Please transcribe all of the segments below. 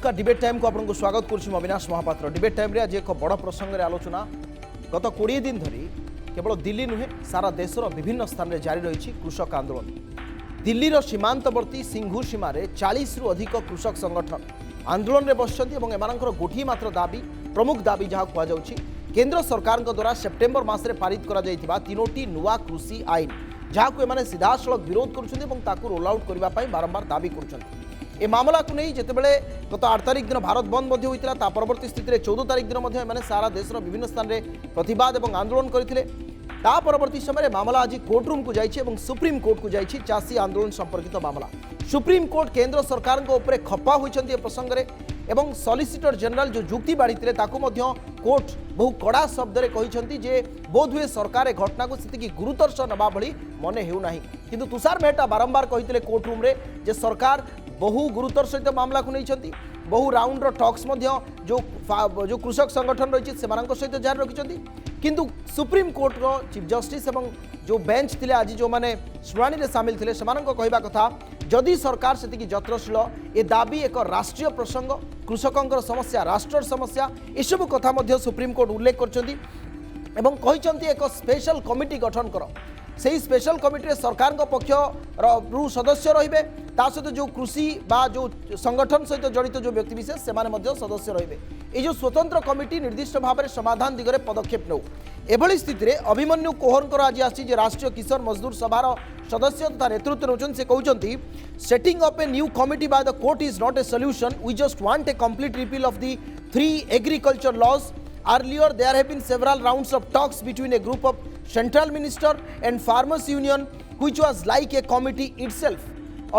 नमस्कार debate time को आपको स्वागत करुँ अविनाश महापात्र। डिबेट टाइम आज एक बड़ प्रसंग आलोचना गत 20 दिन धरी केवल दिल्ली नुहे सारा देशर विभिन्न स्थान में जारी रही कृषक आंदोलन। दिल्लीर सीमांतवर्ती सिंघू सीमार 40 रु अधिक कृषक संगठन आंदोलन में बसुँच और गोटे मात्र दाबी प्रमुख दाबी जहाँ कहुच्छी केंद्र सरकार द्वारा सेप्टेम्बर मासरे पारित कर तीनोटी नुआ कृषि आईन जहाँ एम सीधा सड़क विरोध कर रोल आउट करने बारंबार दाबी कर ए मामला को नहीं जितेबाला गत 8 तारिख दिन भारत बंद होता परवर्ती स्थित 14 तारिख दिन सारा देशर विभिन्न स्थान में प्रतिवाद और आंदोलन करते परवर्ती समय मामला आज कोर्टरूम को जाइए सुप्रीम कोर्ट को जाइए चाषी आंदोलन संपर्कित मामला सुप्रीम कोर्ट केंद्र सरकार खपा होती प्रसंग में सॉलिसिटर जनरल जो जुक्ति बाढ़ी कोर्ट बहु कड़ा शब्द कहते बोध हुए सरकार घटना को से गुरुतर सह नवा भली मन होना किंतु तुषार मेहता बारंबार कहते कोर्टरूम रे सरकार बहु गुरुतर सहित मामला को नहीं बहु राउंड टॉक्स जो कृषक संगठन रही सहित जारी रखिंट किंतु सुप्रीम कोर्ट रो चीफ जस्टिस एवं जो बेंच थे आज जो मैंने शुणाणी में सामिल थे कहवा कथा जदि सरकार से जत्रशील ए दाबी एक राष्ट्रीय प्रसंग कृषकों समस्या राष्ट्र समस्या यू कथा सुप्रीम कोर्ट उल्लेख कर एक स्पेशल कमिटी गठन कर से स्पेशल कमिटी सरकार पक्ष रु सदस्य रे सहित जो कृषि बा जो संगठन सहित जड़ित जो व्यक्तिविशेष से सदस्य रे ये जो स्वतंत्र कमिटी निर्दिष्ट भाव में समाधान दिगरे पदक्षेप नौ एभली स्थिति में अभिमन्यु कोहरकर आज आसी राष्ट्रीय किसान मजदूर सभार सदस्य तथा नेतृत्व नौन से कहते setting up a new committee by the court is not a solution we just want a complete repeal of the 3 agriculture laws earlier there have been several rounds of talks between a group of central minister and farmers union which was like a committee itself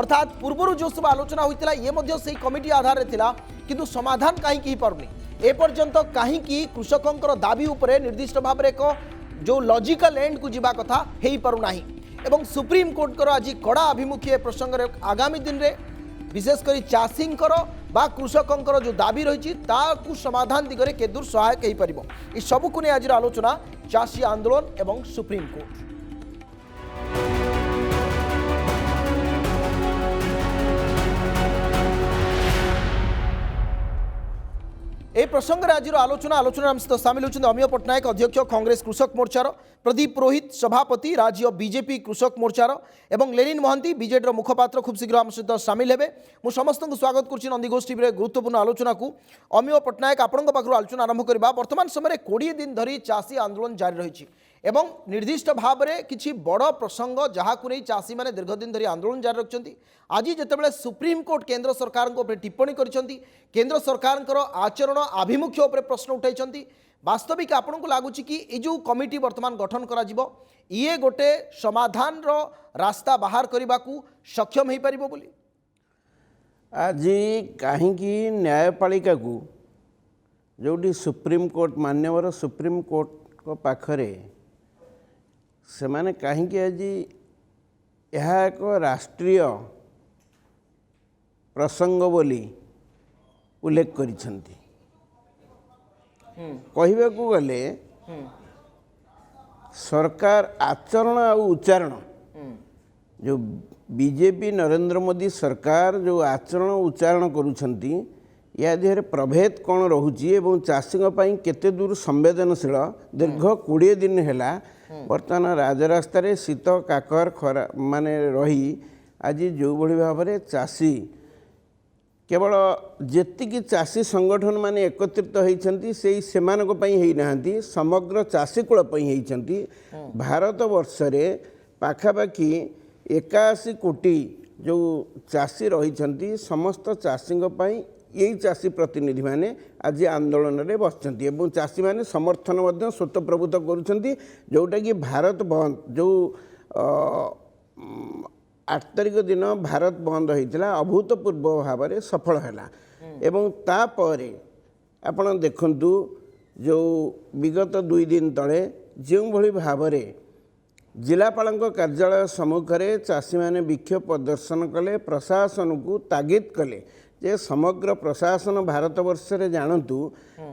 अर्थात पूर्व जो सब आलोचना होता ये से committee आधार थिला किंतु समाधान कहीं पारुनी एपर्यंत कहीं कृषकों दाबी उपरे निर्दिष्ट भाव में एक जो लॉजिकल एंड को जीवा कथा हो पारुना एवं सुप्रीम कोर्ट आज कड़ा आभिमुखी प्रसंग आगामी दिन में विशेषकर चाषी बा कृषकों जो दाबी रही समाधान दिगरे केदूर सहायक हो पार ये सबको नहीं आज आलोचना चाषी आंदोलन एवं सुप्रीम कोर्ट। ए प्रसंग में आज आलोचना सहित सामिल होती अमीय पट्टनायक अध्यक्ष कांग्रेस कृषक मोर्चार प्रदीप पुरोहित सभापति राज्य बीजेपी कृषक मोर्चार एवं लेनिन महांती बीजेडी मुखपात्र खूब शीघ्र आम सहित सामिल हे मु समस्त को स्वागत करुच्ची नंदीघोष टीवी गुरुत्वपूर्ण आलोचना को अमीय पट्टनायक आपण पाखु आलोचना आरंभ करवा वर्तमान समय 20 दिन धरी चाषी आंदोलन जारी रही एवं निर्दिष्ट भाव में किसी बड़ प्रसंग जहाँ को नहीं चाषी मैंने दीर्घ दिन धरी आंदोलन जारी रखिंट आज जितेबाला सुप्रीम कोर्ट केंद्र सरकार टिप्पणी करछंती केंद्र सरकार आचरण आभिमुख्य प्रश्न उठाई वास्तविक आपन को लगुच कि ये जो कमिटी वर्तमान गठन करा जिवो ये गोटे समाधान रो रास्ता बाहर करने को सक्षम हो पारिबो बोली आज कहीं न्यायपालिका को जोटी सुप्रीम कोर्ट मान्यवर सुप्रीम कोर्ट को पाखरे से माने कहीं आज यह एक राष्ट्रीय प्रसंग बोली उल्लेख करिसेंती कहबा को गले सरकार आचरण और उच्चारण जो बीजेपी नरेंद्र मोदी सरकार जो आचरण उच्चारण करुछंती या देहरे प्रभेद कौन रहुची एवं चाषी पाई केते दूर संवेदनशील दीर्घ 20 दिन हैला वर्तमान राजरास्ता शीत काकर खरा माने रही आज जो भली भाव में चाषी केवल जेतिकी चाषी संगठन माने एकत्रित होती से होती समग्र चाषीकूल होती भारत वर्ष पाखापाखि 81 कोटी जो चाषी रही समस्त चाषी यही चाषी प्रतिनिधि माने आज आंदोलन में बसचंती एवं चाषी माने समर्थन स्वतःप्रभुत्व करुछंती जोटा कि भारत बंद जो 8 तारिख दिन भारत बंद होता अभूतपूर्व भाव में सफल है एवं तापरे आपण देखंतु जो विगत 2 दिन तले जो भली भाव में जिलापाल कार्यालय सम्मुखें चाषी मैंने विक्षोभ प्रदर्शन कले प्रशासन को तागिद कले जे समग्र प्रशासन भारत वर्ष जानतु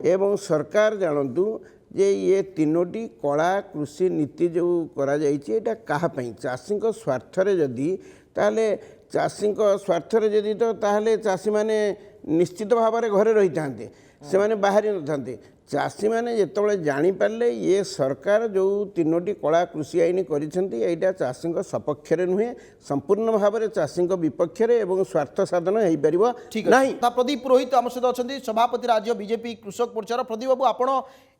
एवं सरकार जानतु जे ये तीनोटी कला कृषि नीति जो करा जाइए एटा कहापाई चाषी स्वार्थ जदि ताले चाषी स्वार्थ जदि तो ताहले चाषी माने निश्चित भाव में घरे रही था से बाहरी न था चाषी मैंने जिते जापारे ये सरकार जो 3टी कला कृषि आईन कर चाषी सपक्ष नुहे संपूर्ण भाव में चाषी विपक्ष स्वार्थ साधन हो पार ठीक है प्रदीप पुरोहित आम सहित अच्छा सभापति राज्य बीजेपी कृषक मोर्चार प्रदीप बाबू आपण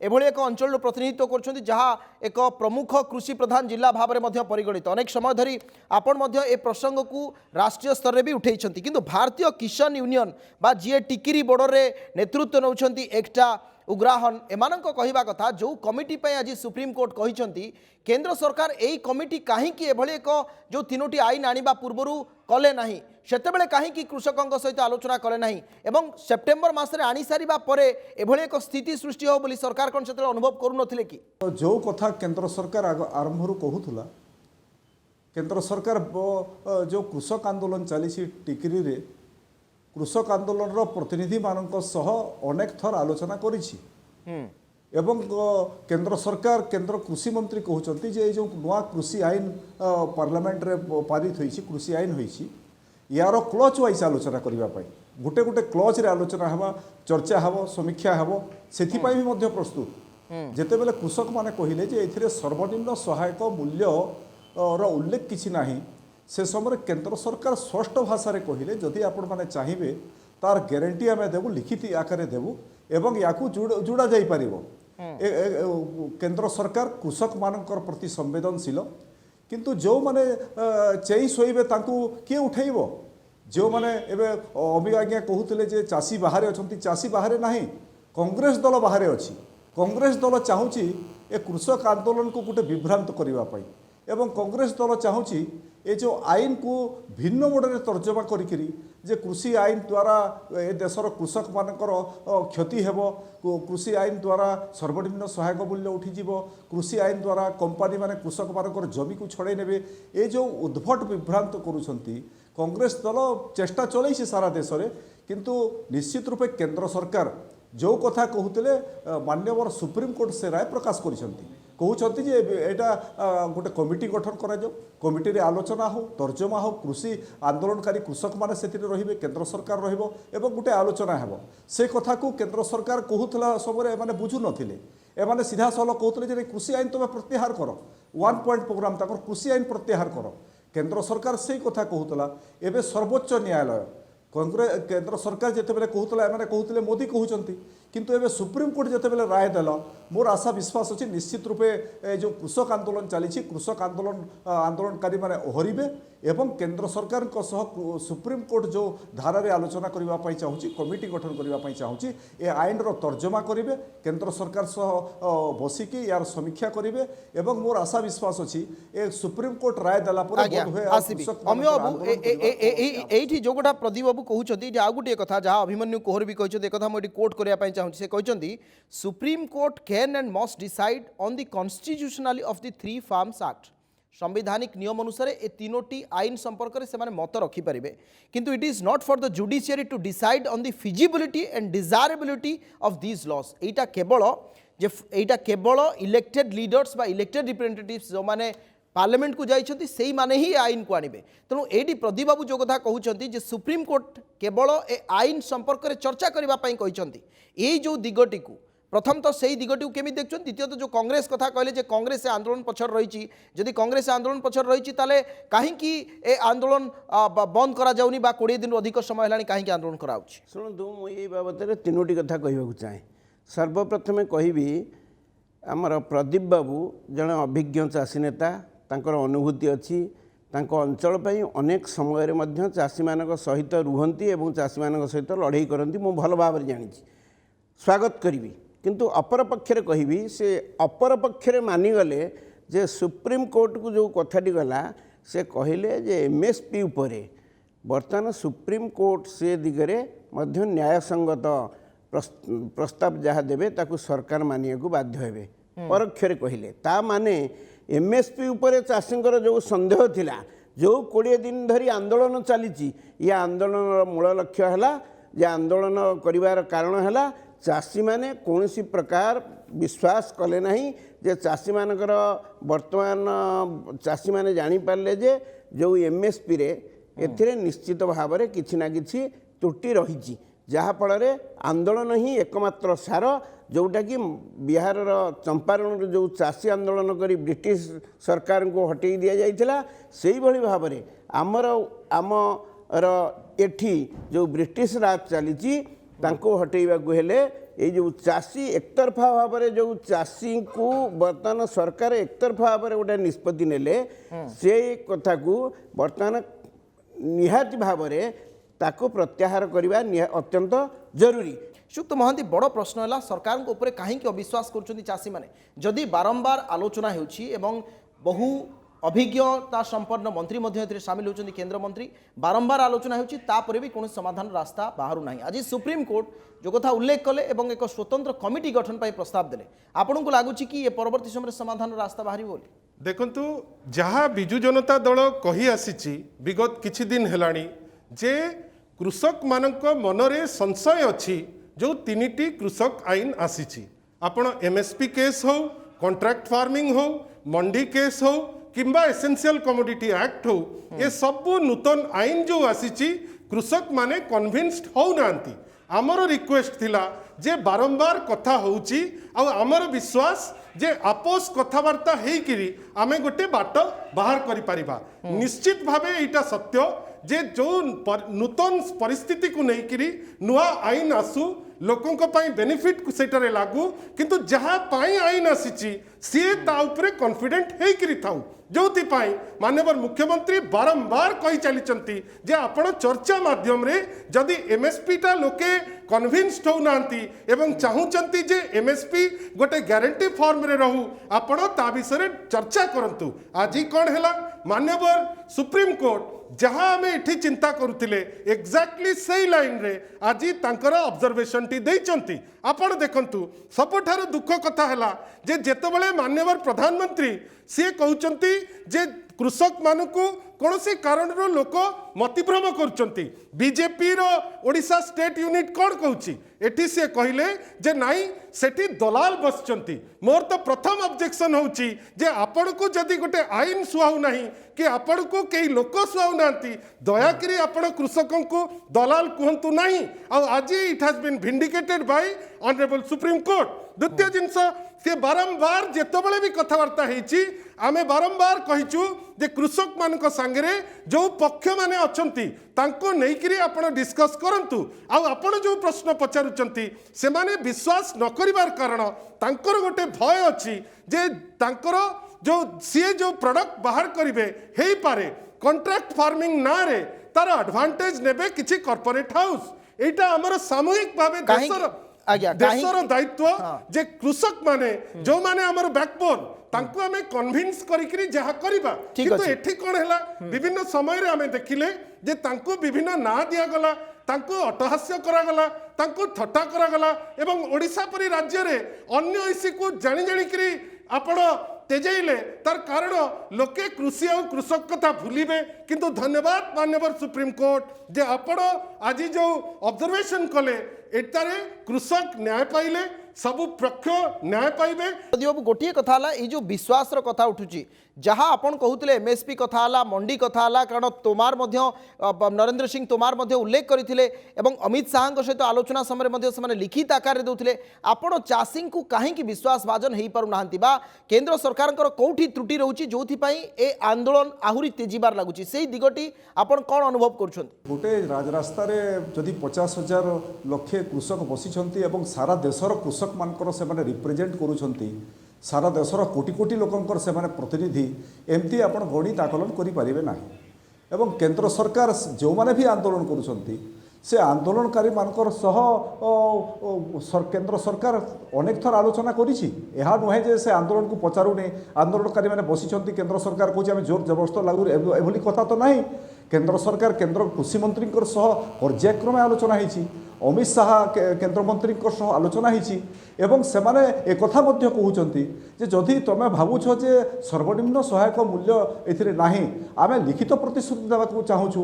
एभली एक अंचल प्रतिनिधित्व कर जहाँ एक प्रमुख कृषि प्रधान जिला भाव में परिगणित अनेक समय धरी आपण ए प्रसंग को राष्ट्रीय स्तर में भी उठे किंतु भारतीय किसान यूनियन बा जी टिकिरी बॉर्डर रे नेतृत्व नौकरी एकटा उग्राहन एमानक कहवा कथा जो कमिटी आज सुप्रीम कोर्ट कहते केंद्र सरकार यही कमिटी कहीं एभली एक जो 3टी आईन आनिबा पूर्वरु कले नाही सेतेबेले कहीं कृषकों सहित आलोचना कले नाही एवं सेप्टेम्बर मासरे आनी सारिबा परे एभली एक स्थिति सृष्टि हो बोली सरकार कौन से अनुभव करुनथिले कि जो कथा केंद्र सरकार आरंभ कहूला केंद्र सरकार जो कृषक आंदोलन चली टिकरी रे कृषक आंदोलन प्रतिनिधि मानक सह अनेक थर आलोचना करिछि एवं केंद्र सरकार केंद्र कृषि मंत्री कहते जे जो नुआ कृषि आईन पार्लियामेंट रे पारित होइछि कृषि आईन होइछि यार क्लच वाइज आलोचना करने गोटे गोटे क्लच रे आलोचना हवा चर्चा हब समीक्षा हब से प्रस्तुत जितेबले कृषक माने कहिले जे एथिरे सर्वनिम्न सहायक मूल्य उल्लेख किछि नाही से समय केंद्र सरकार स्पष्ट भाषा रे कहिले जदि आपण माने चाहिए तार गारंटी आम देवु लिखित आकार देवु एवं याकू जोड़ा जाई परिबो केंद्र सरकार कृषक मानकर प्रति संवेदनशील किंतु जो माने चेई सोइबे तांकू किए उठेइबो जो माने एबे अभी आज्ञा कहूतिले जे चाषी बाहर अछंती चाषी बाहर नाही कांग्रेस दल बाहर अछि कांग्रेस दल चाहूची ए कृषक आंदोलन को गोटे विभ्रांत करबा पई एवं कांग्रेस दल चाहूची ए जो आईन को भिन्न मोडरे तर्जमा करिकरी जे कृषि आईन द्वारा ए देशर कृषक मानकर क्षति हेबो कृषि आईन द्वारा सर्वनिम्न सहायक मूल्य उठीजिव कृषि आईन द्वारा कंपानी माने कृषक मानकर जमी को छड़े नेबे ए जो उद्भट विभ्रांत करूछंती कांग्रेस दल चेष्टा चलैछि सारा देश रे किंतु निश्चित रूपे केंद्र सरकार जो कथा कहूतिले मान्यवर सुप्रीम कोर्ट से राय प्रकाश करिसंती कहते जे एटा गोटे कमिटी गठन करा जाओ कमिटी रे आलोचना हो तर्जमा हो कृषि आंदोलनकारी कृषक माने सेतिर रहिबे केंद्र सरकार रहिबो एवं गोटे आलोचना हेबो से कथा को केंद्र सरकार कहूतला सबरे माने बुझु नथिले एमाने सीधा साल कहूतले जे कृषि आईन तमे प्रत्याहार करो 1 पॉइंट प्रोग्राम ताकर कृषि आईन प्रत्याहार करो केंद्र सरकार से कथा कहूतला एबे सर्वोच्च न्यायालय कांग्रेस केंद्र सरकार जितेबाला कहूतला एमाने कहूतले मोदी कहउचंती किंतु एबे सुप्रीम कोर्ट जितेबाला राय देला मोर आशा विश्वास अछि निश्चित रूपे जो कृषक आंदोलन चली कृषक आंदोलनकारी माने ओहरिबे एवं केंद्र सरकार को सह सुप्रीम कोर्ट जो धारा रे आलोचना करबा पई चाहूची कमिटी गठन करबा पई चाहूची ए आईन रो तर्जमा करिवे केंद्र सरकार सह बसिकी यार समीक्षा करिवे एवं मोर आशा विश्वास अछि ए सुप्रीम कोर्ट राय देला पर बोध होय अमिय बाबू एठी जो गोटा प्रदीप बाबू कहउछथि जे आ गुटे कथा जहाँ अभिमन्यु कोहर भी कहछथि एकथा मोटी कोर्ट करबा पई चाहूची से कहछथि supreme court can and must decide on the constitutionally of the 3 farms act संवैधानिक नियम अनुसार ए 3टी आईन संपर्क में से मत रखिपारे किंतु it is not for the judiciary to decide on the feasibility and desirability of these laws एटा केवल इलेक्टेड लीडर्स बा इलेक्टेड रिप्रेजेंटेटिव्स जो माने पार्लियामेंट को जाइछंती सेही माने ही आईन को आनिबे तेणु एटी प्रदीप बाबू जो कथा कहउछंती जे सुप्रीम कोर्ट केवल ए आईन संपर्क में चर्चा करबा पई कहउछंती एई जो दिगटी को प्रथम तो सही दिगटी केमी देखुन द्वितीयत जो कांग्रेस कथा कहले जे कांग्रेस आंदोलन पछर रही जदि कांग्रेस आंदोलन पछर रही ताले कहीं ए आंदोलन बंद करा जाउनी बा 20 दिन अधिक समय हेलानी कहीं आंदोलन कराउछि शुणु मुझे बाबद 3टी कथा कहवाक चाहे सर्वप्रथम कहबी आमर प्रदीप बाबू जड़े अभिज्ञ चाषी नेता तांकर अनुभूति अच्छी अंचल अनेक समय चाषी मान सहित रुहंती एवं चाषी मान सहित लड़ाई करती मु भल भाव जानी स्वागत करी किंतु अपर पक्षरे कहबी से अपर पक्षरे मानिगले जे सुप्रीम कोर्ट को जो कथाटी गला से कहले जे एमएसपी उपरे बर्तमान सुप्रीम कोर्ट से दिगरे मध्य न्यायसंगत प्रस्ताव जहाँ देवे ताकू सरकार मानिया को बाध्य हेबे परोक्षरे कहले ता माने एमएसपी उपरे चाषींकर जो संदेह थिला जो 20 दिन धरी आंदोलन चली ये आंदोलन मूल लक्ष्य है जे आंदोलन करिवार कारण है चाषी माने कौनसी प्रकार विश्वास कले नहीं जे चाषी मानकर वर्तमान चाषी माने जानी पारले जे जो एमएसपी रे एथिरे निश्चित भाव में किछि ना किछि त्रुटि रही ଯାହାଫଳରେ ଆନ୍ଦୋଳନ ହିଁ एकमात्र ସାର जोटाकि बिहार चंपारण जो चाषी आंदोलन कर ब्रिटिश सरकार को हटई दि जाइथिला सेही भली भाव में आमर एठी जो ब्रिटिश राज चली हटेवा हेले ये जो चाषी एकतरफा भाव में जो चाषी को बर्तमान सरकार एकतरफा भाव में गोटे निष्पत्ति नेले से कथा को बर्तमान निहाती भाव में ताको प्रत्याहार करवा अत्यंत जरूरी। श्रीयुक्त महांती बड़ प्रश्न है सरकार को ऊपर कहीं अविश्वास कर चाषी मैंने जदि बारंबार आलोचना होची एवं बहु अभिज्ञता संपन्न मंत्री सामिल होती केंद्र मंत्री बारंबार आलोचना होची तापर भी कौन समाधान रास्ता बाहर ना। आज सुप्रीम कोर्ट जो कथा उल्लेख कले एवं एक स्वतंत्र कमिटी गठन पर प्रस्ताव देले आपन को लगुच कि ये परवर्ती समय समाधान रास्ता बाहर बोली देखंतु जहाँ बिजु जनता दल कही आसी विगत किछि दिन हेलानी जे कृषक मानक मनरे संशय अछि जो तीनिटी कृषक आईन आसी आपण एमएसपी केस हो कॉन्ट्रैक्ट फार्मिंग हो मंडी केस हो किंबा एसेंशियल कमोडिटी एक्ट हो ये सब नूतन आईन जो आसी कृषक माने कन्विन्स्ड हो नांती। आमर रिक्वेस्ट थिला जे बारंबार कथा होउची आ आमर विश्वास जे आपोस कथबार्ता हेकिरी आमे गोटे बाट बाहर करि परिबा। निश्चित भावे एटा सत्य जे जो नूतन परिस्थिति को लेकिरी नुआ आईन आसू लोकों को पाई बेनिफिट सेटारे लागू किंतु जहाँ पाई आईन आसी सी ता उपरे कॉन्फिडेंट हेकिरी थाउ जो माननीय मुख्यमंत्री बारंबार कही चली जे आपण चर्चा माध्यम रे जदि एमएसपी टा लोके कन्विन्स्ड हो नांती एवं चाहूचंती जे एमएसपी गोटे ग्यारंटी फॉर्म रे रहू आपण ता विषय चर्चा करंतु। आज कौन हैला माननीय सुप्रीम कोर्ट जहाँ आम ये चिंता करुले एक्जाक्टली से लाइन रे आज तांकर ऑब्जर्वेशन टी देइचंती। आपण देखंतु सबठार दुख कथा है जे जेतेबेले माननीय प्रधानमंत्री सी कहउचंती जे कृषक मानकु कौन सी कारण लोक मतिभ्रम करुचंती बीजेपी रो ओडिशा स्टेट यूनिट कौन कहूची एठी से कहले जे नाई सेठी दलाल बसचंती। मोर तो प्रथम ऑब्जेक्शन होची जे आपण को जदि गोटे आईन सुहाउ नाही कि आपण को कई लोक सुहाउ नांती दयाकरी आपण कृषकों को दलाल कहंतु नाही। आज it has been vindicated by honourable supreme court. द्वितीय जिनस से बारंबार जेतबेले भी कथबार्ता होती आमे बारंबार कहिचु जे कृषक मानक सांगरे जो पक्ष माने अछंती तांको नेइकरी आपण डिस्कस करंतु। आपण जो प्रश्न पचारुचंती से माने विश्वास न करिवार कारण तांकर गोटे भय अछि जे तांकर जो सी जो प्रोडक्ट बाहर करिवे हेई पारे कॉन्ट्रैक्ट फार्मिंग ना रे तार एडवांटेज नेबे किछि कॉर्पोरेट हाउस एटा हमर सामूहिक भाबे देशर दायित्व जे कृषक माने जो माने हमर बैकबोन तांको आमे कन्विन्स करिकरी जहा करबा किंतु एठी कोन हैला विभिन्न समय रे आमे देखिले जे तांको विभिन्न ना दिया गला तांको अटहास्य करा गला तांको थट्टा करा गला एवं ओडिशा परि राज्य रे अन्य इसी को जानि जानि करी आपण तेजैले तार कारण लोके कृषि और कृषक कथा भूलिबे किंतु धन्यवाद माननीय सुप्रीम कोर्ट जे आपण आज जो ऑब्जर्वेशन कले एटारे कृषक न्याय पाइले सबु पक्ष न्याय पाइबे। बाबू गोटे कथा ये जो विश्वास कथा उठुची जहाँ आपन कहते एमएसपी कथा मंडी कथा कारण तोमार नरेंद्र सिंह तोमार उल्लेख करते अमित शाह सहित आलोचना समय लिखित आकार देते आपण चाषी को कहीं विश्वास भाजन हो पारना केंद्र सरकार कौटी त्रुटि रोचे जो ए आंदोलन आहरी तेजीबार लगुच से दिगटी आपन कौन अनुभव कर गोटे राजरास्ता जदि 50,000 लक्षे कृषक बसी सारा देशर कृषक मानकर से रिप्रेजेंट करुँच सारा देशर कोटी कोटी लोकंकर से प्रतिनिधि एमती आपण गणित आकलन करें ना। एवं केंद्र सरकार जो माने भी आंदोलन करुँच से आंदोलनकारी मानकर सह केंद्र सरकार अनेक थर आलोचना करिछि। यह नुहे जे से आंदोलन को पचारुने आंदोलनकारी मैंने बसी केंद्र सरकार कहे आम जोर जबरदस्त लागू एभली कथा तो नहीं। केंद्र सरकार केंद्र कृषि मंत्री सह पर्यायक्रमे आलोचना होती अमित शाह केंद्र मंत्री सह आलोचना होती एवं से माने एक कथा मध्य कहउचंती जे जदि तमे भावुछ जे सर्वनिम्न सहायक मूल्य एथिरे नाही आमे लिखित प्रतिश्रुति देवाक चाहूछु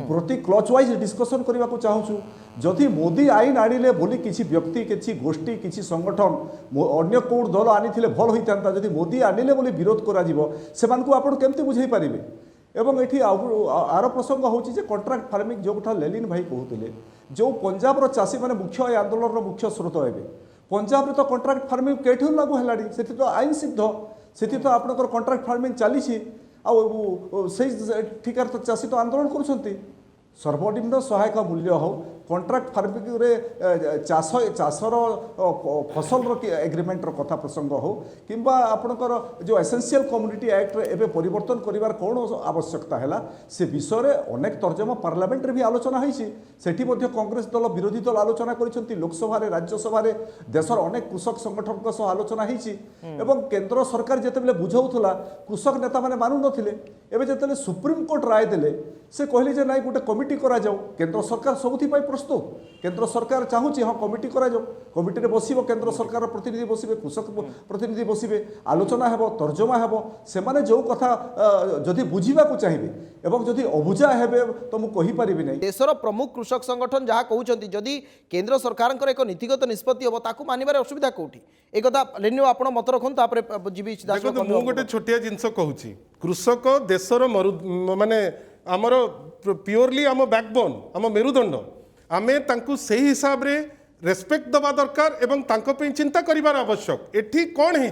प्रति क्लच वाइज डिस्कशन करने को चाहूछु। जदि मोदी आईन आनिले बोली किसी व्यक्ति किसी गोष्ठी किसी संगठन अन्य कौन दल आनी भल होता जदि मोदी आनिले बोली विरोध करा सेमानकु आपण केमती बुझाई पारिबे। एवं ये आर प्रसंग हूँ कॉन्ट्रैक्ट फार्मिंग जो कथा लेलिन भाई कहते जो पंजाब चाषी मैंने मुख्य ए आंदोलन मुख्य स्रोत हे पंजाब तो कंट्राक्ट फार्मिंग केठू लागू है से तो आईन सिद्ध से तो आपंकर कंट्राक्ट फार्मिंग चली ठिकार तो चाषी तो आंदोलन कर सर्वनिम्न सहायक मूल्य हो कंट्राक्ट फार्मिंग रे चाषर फसल एग्रीमेंट कथा प्रसंग हो किंबा आपणकर जो एसेंशियल कम्युनिटी एक्ट एवं परिवर्तन करिवार कौन आवश्यकता है से विषय में अनेक तर्जमा पार्लियामेंट भी आलोचना होती कांग्रेस दल विरोधी दल आलोचना कर लोकसभा राज्यसभा देशर अनेक कृषक संगठन सह आलोचना होती केंद्र सरकार जिते बुझाऊला कृषक नेता मैंने मानु नथिले एबे जिते सुप्रीम कोर्ट राय देले से कहले जे नाई गोटे कमिटी करा जाऊ केंद्र सरकार सबुथि प्रस्तुत केंद्र सरकार चाहूँगी हाँ कमिटी करा जाऊ कमिटी रे बसिबो केंद्र सरकार प्रतिनिधि बसिबे कृषक प्रतिनिधि बसिबे आलोचना हेबो तर्जमा हेबो सेमाने जो कथा जदि बुझीबा को चाहिबे एवं जदि अबुझा हेबे तो मु कहि परिबि नै देशर प्रमुख कृषक संगठन जहाँ कहते जदि केंद्र सरकार एक नीतिगत निष्पत्ति हम ताकू मानवर असुविधा कौटी एक लेनु आप मत रखु जीवी गोटे छोटिया जिनस कहूँ कृषक देशर माने आमर प्योरली आम बैकबोन आम मेरुदंड आमे तांकु सही हिसाब रे रेस्पेक्ट दबा दरकार एवं तांको पे चिंता करिवार आवश्यक एठी कौन है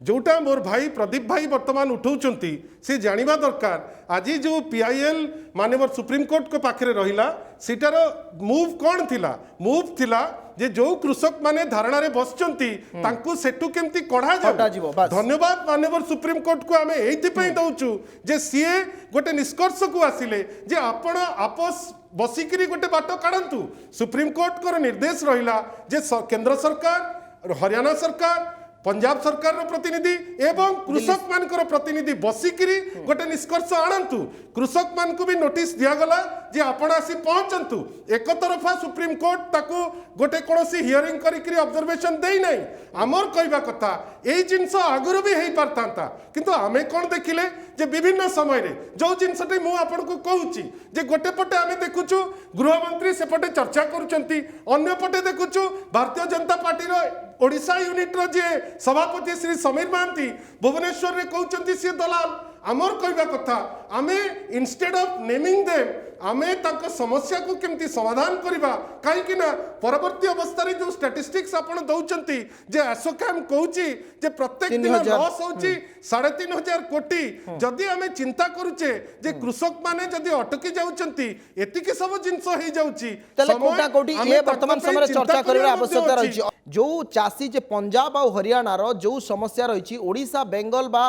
जोटा मोर भाई प्रदीप भाई वर्तमान उठाउचंती से जानिबा दरकार आज जो पीआईएल माननीय सुप्रीम कोर्ट को पाखरे रहिला सिटार मूव कौन थिला मूव थिला जे जो कृषक माने धारणा रे बसचंती तांकु सेटु केमती कढा जाऊ धन्यवाद माननीय सुप्रीम कोर्ट को आमे एथि पई दउचु जे सीए गोटे निष्कर्ष को आसिले जे आपण आपस बसिकरी गोटे बाट काढंतु सुप्रीम कोर्ट को निर्देश रहिला जे केंद्र सरकार हरियाणा सरकार पंजाब सरकार प्रतिनिधि एवं कृषक मानकर प्रतिनिधि बसिकी गोटे निष्कर्ष आणंतु कृषक मान को भी नोटिस दिगला जे आपण आसी पहुंचंतु एक तरफा सुप्रीम कोर्ट ताकू गोटे कोनोसी हियरिंग करी ऑब्जर्वेशन देई नै आमर कहबा कथा एई जिंस आगुरु भी हेई पारतांता किंतु आमे कोन देखिले जे विभिन्न समय रे जो जिनसटे मु आपन को कहूची जे गोटे पटे आमे देखुछु गृह मंत्री सेपटे चर्चा करूचंती अन्य पटे देखुछु भारतीय जनता पार्टी रो ओडिशा यूनिट रो जे सभापति श्री समीर महांती भुवनेश्वर रे कहउचंती से दलाल आमर कहबा कथा आमे इंस्टेड ऑफ नेमिंग देम आमे ताक समस्या को केमती समाधान करिबा काई कि ना परवर्ती अवस्था रे जो स्टैटिस्टिक्स आपण दउचंती जे एसोकाम कहउची जे प्रत्येक दिन लॉस होची 3.5 कोटी जदि आमे चिंता करूचे जे कृषक माने जदि अटकी जाउचंती एतिके सब जिंस हे जाउची तले कोटा कोटी ये वर्तमान समय चर्चा करिवा आवश्यकता रहिछि जो चाषी जे पंजाब और हरियाणा रो जो समस्या रही ओडिशा बेंगल बा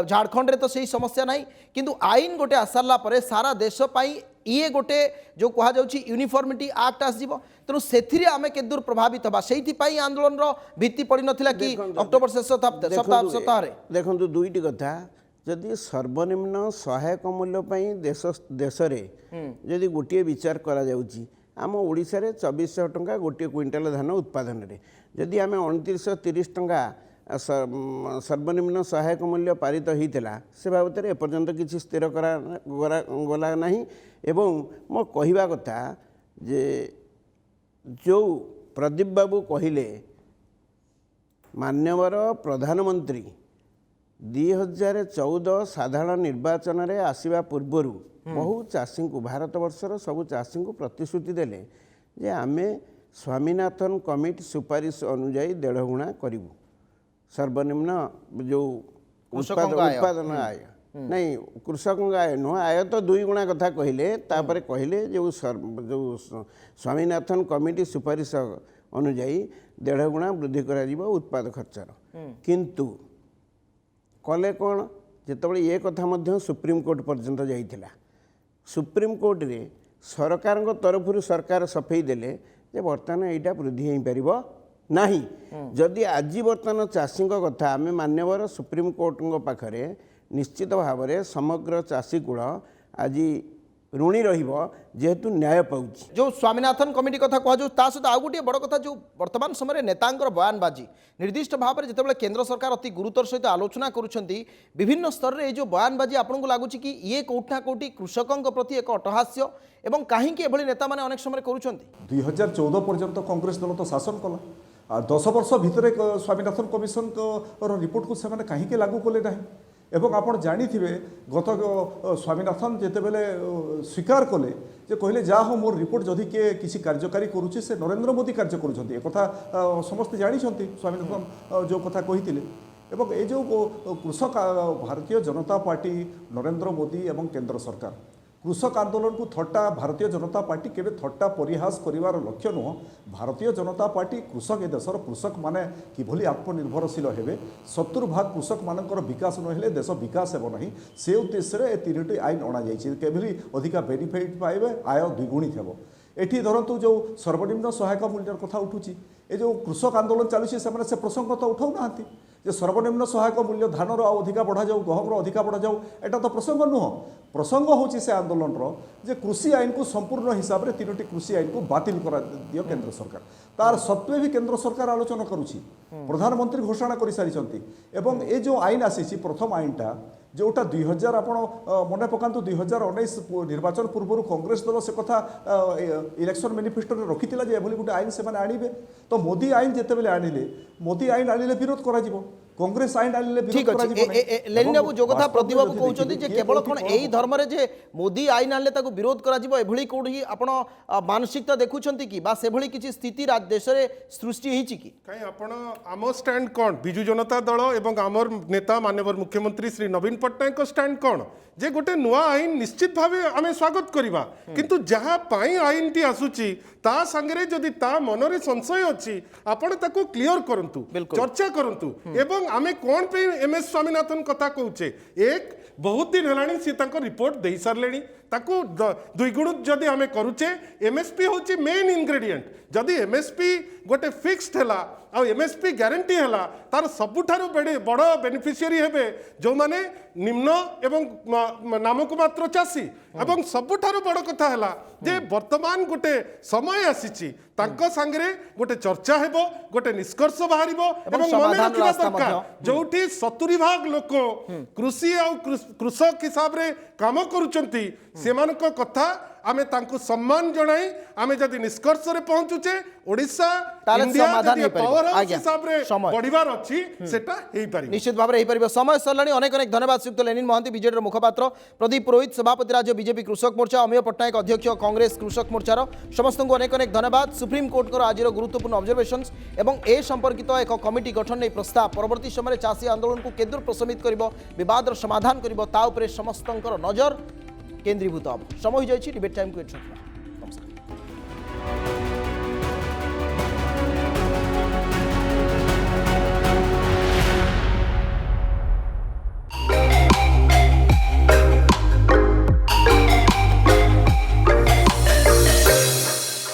झारखंड रे तो सही समस्या नहीं किंतु आईन गोटे आसारा पर सारा देश पाई ये गोटे जो कह जाउछि यूनिफॉर्मिटी एक्ट आसीबो तेणु से आम के दूर प्रभावित हवा से आंदोलन भित्ति पड़ नाला कि अक्टोबर शेष सप्ताह देखो दुईटी कथा जदि सर्वनिम्न सहायक मूल्य देश जदि गोटे विचार करा जाउछि आम ओडिशा रे 2400 टंका गोटे क्विंटाल धान उत्पादन रे जदि आम 2930 टंका सर्वनिम्न सहायक मूल्य पारित होता से बाबद एपर्यंत किसी स्थिर गला नहीं एवं मो कहवा कथा जे जो प्रदीप बाबू कहले मान्यवर प्रधानमंत्री 2014 साधारण निर्वाचन रे आसीबा पूर्वरु बहु चाषी को भारत वर्षर सबु चाषी को प्रतिश्रुति देले जे आमे स्वामीनाथन कमिटी सुपारिश अनुजाई 1.5 गुणा करूँ सर्वनिम्न जो उत्पादन आय नहीं कृषक आय नुह आय तो 2 गुणा कथा कहले तापर कहले जो स्वामीनाथन कमिटी सुपारिश अनुजाई 1.5 गुणा वृद्धि करा उत्पाद खर्चर किंतु कले कौन जितेबाला ये कथा मध्य सुप्रीम कोर्ट पर्यंत जाइथिला सुप्रीम कोर्ट रे सरकार तरफ सरकार सफेई देले जे बर्तमान एटा वृद्धि हो पारिबो नहीं जदि आज बर्तमान चाषी कथा आम मान्यवर सुप्रीम कोर्ट पाखरे निश्चित भाव में समग्र चाषी कूल आज ऋणी जेहेतु न्याय पाउछि जो स्वामीनाथन कमिटी कथा कह सहित आउ गोटे बड़ कथा जो वर्तमान समय नेतांकर बयानबाजी निर्दिष्ट भाव में जितेबाला केंद्र सरकार अति गुरुतर सहित आलोचना करुछंती विभिन्न स्तर में जो बयानबाजी आपको लगुच कि ये कोठा कोटी कृषकों प्रति एक अटहास्य एवं कहीं एभली नेता माने अनेक समय करुछंती 2014 पर्यंत कांग्रेस दल तो शासन कला 10 वर्ष भितर स्वामीनाथन कमिशन रिपोर्ट को से कहीं लागू कले ना এবং আপনার জাঁথিবে গত স্বামীনাথন যেতবে স্বীকার কলে যে কহিলে যা হো মোর রিপোর্ট যদি কে কিছু কার্যকারী করুছে সে নরেন্দ্র মোদী কার্য করছেন একথা সমস্তে জাঁচান স্বামীনাথন যে কথা কহিলে এবং এই যে কৃষক ভারতীয় জনতা পার্টি নরেন্দ্র মোদী এবং কেন্দ্র সরকার কৃষক আন্দোলন কু থট্টা ভারতীয় জনতা পার্টি কেবে থট্টা পরিহাস করিবার লক্ষ্য নুহ ভারতীয় জনতা পার্টি কৃষক এ দেশর কৃষক মানে কিভাবে আত্মনির্ভরশীল হেবে 70% কৃষক মানকর বিকাশ নহলে দেশ বিকাশ ହେବ ନାହିଁ ସେ ଉଦ୍ଦେଶ୍ୟରେ ଏ ତିନୋଟି ଆଇନ ଅଣାଯାଇଛି କେଭଳି ଅଧିକା ବେନିଫିଟ୍ ପାଇବେ ଆୟ ଦ୍ୱିଗୁଣିତ ହେବ ଏଠି ଧରନ୍ତୁ ଯେଉଁ ସର୍ବନିମ୍ନ ସହାୟକ ମୂଲ୍ୟର କଥା ଉଠୁଛି ଏ ଯେଉଁ କୃଷକ ଆନ୍ଦୋଳନ ଚାଲୁଛି ସେମାନେ ସେ ପ୍ରସଙ୍ଗ ତ ଉଠାଉନାହାନ୍ତି ଯେ ସର୍ବନିମ୍ନ ସହାୟକ ମୂଲ୍ୟ ଧାନର ଆଉ ଅଧିକା ବଢ଼ାଯାଉ ଗହମର ଅଧିକା ବଢ଼ାଯାଉ ଏଇଟା ତ ପ୍ରସଙ୍ଗ ନୁହଁ ପ୍ରସଙ୍ଗ ହେଉଛି ସେ ଆନ୍ଦୋଳନର ଯେ କୃଷି ଆଇନକୁ ସମ୍ପୂର୍ଣ୍ଣ ହିସାବରେ ତିନୋଟି କୃଷି ଆଇନକୁ ବାତିଲ କରାଦିଅ କେନ୍ଦ୍ର ସରକାର ତାର ସତ୍ତ୍ୱେ ବି କେନ୍ଦ୍ର ସରକାର ଆଲୋଚନା କରୁଛି ପ୍ରଧାନମନ୍ତ୍ରୀ ଘୋଷଣା କରିସାରିଛନ୍ତି ଏବଂ ଏ ଯେଉଁ ଆଇନ ଆସିଛି ପ୍ରଥମ ଆଇନଟା जोटा 2000 आप मन पका 2019 निर्वाचन पूर्व कांग्रेस दल से कथा इलेक्शन मैनिफेस्टो रखी गोटे आईन से आणवे तो मोदी आईन जिते आणिले मोदी आईन आणिले विरोध करा कांग्रेस आईन आणिले ठीक अछि लेनिन बाबू जो कथा प्रतिभा कहउछथि जे केवल कोन एई धर्म रे जे मोदी आईन आणले ताको विरोध करा जिवो एभली कोठी आपण मानसिकता देखुछन्ति कि बा सेभली किछि स्थिति राज्य देश रे सृष्टि हिछि कि काई आपण आम स्टैंड कोन बिजु जनता दल एवं आमर नेता माननीय मुख्यमंत्री श्री नवीन पट्टनायक स्टैंड कोन जे गोटे नुआ आईन निश्चित भावे आमे स्वागत करिबा किंतु जहा पाई आईन टी आसुची ता संगरे जदि ता मनरे संशय अछि आपण ताको क्लियर करंतु चर्चा करंतु एवं आमे कोन पे एमएस स्वामीनाथन कथा कहूचे एक बहुत दिन हेलानी सी ताको रिपोर्ट देई सारलेनी ताको दुईगुण जदि आमे करूचे एमएसपी होची मेन इंग्रेडिएंट जदि एमएसपी गोटे फिक्स्ड हैला आ एमएसपी ग्यारंटी हैला तार सबुठारु बड़ बेनिफिशियरी हेबे जो माने निम्न एवं नामक मात्र चासी एवं सबुठारु बड़ कथा हैला जे वर्तमान गोटे समय आसीची तांको संगरे गोटे चर्चा हेबो गोटे निष्कर्ष बाहरिबो एवं मने रखिबा दरकार जोठी 70% लोक कृषि आ कृषक हिसाब रे काम करूचंती सेमानक कथा आमे तांको सम्मान जणाई आमे जदि निष्कर्ष रे पहुंचुचे ओडिसा इंडिया जदि पावर हाउस हिसाब रे बढ़िबार अछि सेटा हेई पारि निश्चित भाव रे हेई परिबो समय सरलाणी अनेक अनेक धन्यवाद श्रीयुक्त लेनिन महंती बीजेडी मुखपात्र प्रदीप पुरोहित सभापति राज्य बीजेपी कृषक मोर्चा अमिय पट्टनायक अध्यक्ष कांग्रेस कृषक मोर्चार समस्त को अनेक अनेक धन्यवाद सुप्रीम कोर्ट को आज गुरुत्वपूर्ण ऑब्जर्वेशंस एवं ए संपर्कित एक कमिटी गठन नहीं प्रस्ताव परवर्ती समय चाषी आंदोलन को केन्द्र प्रशमित करिबो विवादर समाधान करिबो ता उपरे समस्तंकर नजर केन्द्रीभूत हम समय हो जाए डिबेट टाइम को